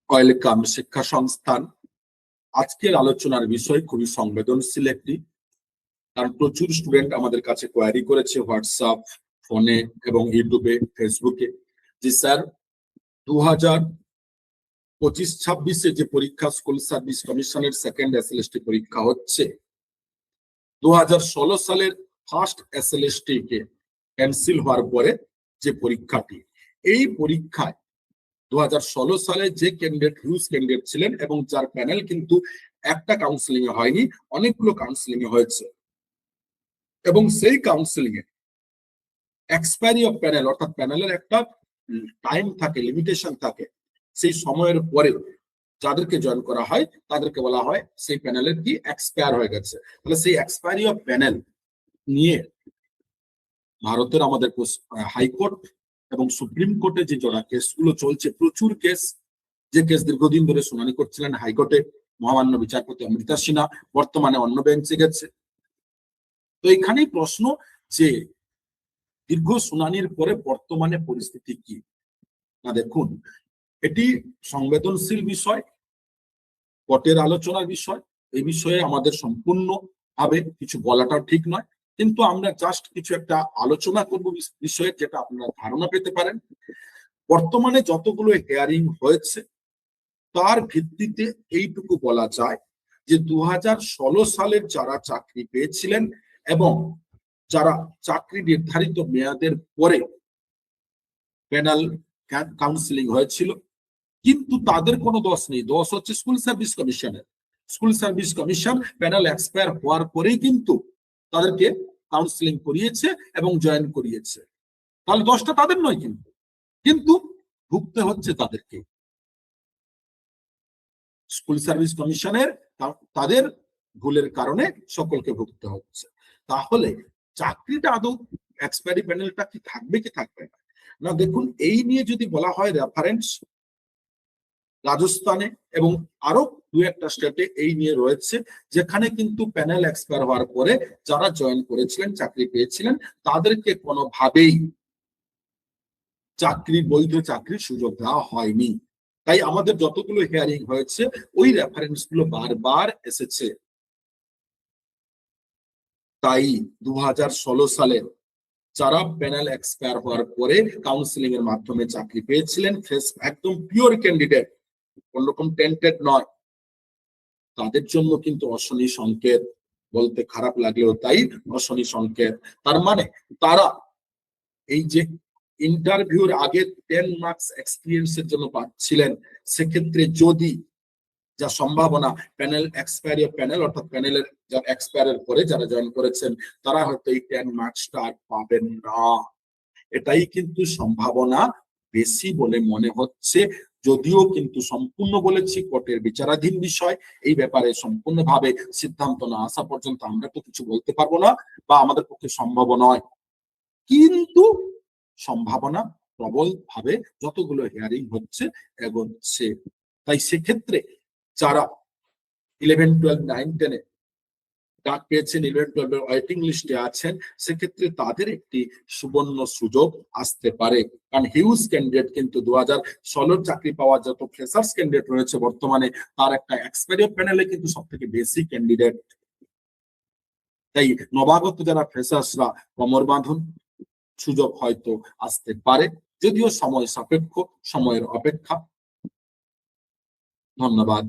Welcome শিক্ষা সংস্থান। আজকের আলোচনার বিষয় খুবই সংবেদনশীল একটি, কারণ প্রচুর স্টুডেন্ট আমাদের কাছে কোয়ারি করেছে হোয়াটসঅ্যাপ, ফোনে এবং ইউটিউবে, ফেসবুকে যে স্যার 2025-26 যে পরীক্ষা, স্কুল সার্ভিস কমিশনের সেকেন্ড এসএলএসটি পরীক্ষা হচ্ছে, 2016 সালের ফার্স্ট এসএলএসটি কে ক্যান্সেল হওয়ার পরে যে পরীক্ষাটি, এই পরীক্ষায় 2016 সালে যে ক্যান্ডিডেট হিউজ ক্যান্ডিডেট ছিলেন এবং যার প্যানেল কিন্তু একটা কাউন্সিলিং এ হয়নি, অনেকগুলো কাউন্সিলিং এ হয়েছে, এবং সেই counselling A expiry of panel, অর্থাৎ প্যানেলের একটা টাইম থাকে, লিমিটেশন থাকে, সেই সময়ের পরে যাদেরকে জয়েন করা হয় তাদেরকে বলা হয় সেই প্যানেলের কি এক্সপায়ার হয়ে গেছে। তাহলে সেই এক্সপায়ারি অফ প্যানেল নিয়ে ভারতের আমাদের হাইকোর্ট এবং সুপ্রিম কোর্টে যে জোড়া কেসগুলো চলছে, প্রচুর কেস, যে কেস দীর্ঘদিন ধরে শুনানি করছিলেন হাইকোর্টে মহামান্য বিচারপতি অমৃতা সিনহা, বর্তমানে অন্য বেঞ্চে গেছে। তো এখানেই প্রশ্ন যে দীর্ঘ শুনানির পরে বর্তমানে পরিস্থিতি কি না। দেখুন, এটি সংবেদনশীল বিষয়, কোর্টের আলোচনার বিষয়, এই বিষয়ে আমাদের সম্পূর্ণ ভাবে কিছু বলাটাও ঠিক নয়, কিন্তু আমরা জাস্ট কিছু একটা আলোচনা করব বিষয়ে, যেটা আপনারা ধারণা পেতে পারেন। বর্তমানে যতগুলো হিয়ারিং হয়েছে তার ভিত্তিতে এইটুকু বলা যায় যে 2016 সালের যারা চাকরি পেয়েছিলেন এবং যারা চাকরি নির্ধারিত মেয়াদের পরে প্যানেল কাউন্সিলিং হয়েছিল, কিন্তু তাদের কোনো দোষ নেই, দোষ হচ্ছে স্কুল সার্ভিস কমিশনের। School service commission panel expire হওয়ার পরেই কিন্তু তাদেরকে কাউন্সিলিং করিয়েছে এবং জয়েন করিয়েছে, তাহলে দোষটা তাদের নয়, কিন্তু ভুগতে হচ্ছে তাদেরকে, স্কুল সার্ভিস কমিশনের তাদের ভুলের কারণে সকলকে ভুগতে হচ্ছে। তাহলে চাকরিটা আদৌ এক্সপায়ারি প্যানেলটা কি থাকবে কি থাকবে না? না, দেখুন, এই নিয়ে যদি বলা হয় রেফারেন্স রাজস্থানে এবং আরো দু একটা স্টেটে এই নিয়ে রয়েছে, যেখানে কিন্তু প্যানেল এক্সপায়ার হওয়ার পরে যারা জয়েন করেছিলেন, চাকরি পেয়েছিলেন, তাদেরকে কোনোভাবেই চাকরির, বৈধ চাকরির সুযোগ দেওয়া হয়নি। তাই আমাদের যতগুলো হিয়ারিং হয়েছে ওই রেফারেন্স গুলো বারবার এসেছে। তাই 2016 সালে যারা প্যানেল এক্সপায়ার হওয়ার পরে কাউন্সিলিং এর মাধ্যমে চাকরি পেয়েছিলেন, একদম পিওর ক্যান্ডিডেট, কোনরকম টেন্টেড নয়, তাদের জন্য কিন্তু অশনি সংকেত, বলতে খারাপ লাগলেও তাই, অশনি সংকেত। তার মানে তারা এই যে ইন্টারভিউর আগে 10 মার্কস এক্সপিরিয়েন্সের জন্য পাচ্ছিলেন, সেক্ষেত্রে যদি যা সম্ভাবনা প্যানেল এক্সপায়ারি অফ প্যানেল, অর্থাৎ প্যানেলের যা এক্সপায়ারের পরে যারা জয়েন করেছেন তারা হয়তো এই 10 মার্কসটা আর পাবেন না, এটাই কিন্তু সম্ভাবনা বেশি বলে মনে হচ্ছে। যদিও কিন্তু সম্পূর্ণ বলেছি কোর্টের বিচারাধীন বিষয়, এই ব্যাপারে সম্পূর্ণভাবে সিদ্ধান্ত না আসা পর্যন্ত আমরা তো কিছু বলতে পারবো না, বা আমাদের পক্ষে সম্ভব নয়, কিন্তু সম্ভাবনা প্রবল ভাবে যতগুলো হিয়ারিং হচ্ছে এগোচ্ছে। তাই সেক্ষেত্রে যারা 11, 12, 9, 10 এ ডাক পেয়েছেন, 11, 12 এর ওয়েটিং লিস্টে আছেন, সেক্ষেত্রে তাদের একটি সুবর্ণ সুযোগ আসতে পারে। কারণ হিউজ ক্যান্ডিডেট কিন্তু 2016 চাকরি পাওয়া যত ফ্রেশার্স ক্যান্ডিডেট রয়েছে বর্তমানে, তার একটা এক্সপায়ারি প্যানেলে কিন্তু সব থেকে বেশি ক্যান্ডিডেট। তাই নবাগত যারা ফ্রেশার্সরা কোমর বাঁধুন, সুযোগ হয়তো আসতে পারে, যদিও সময় সাপেক্ষ, সময়ের অপেক্ষা। ধন্যবাদ।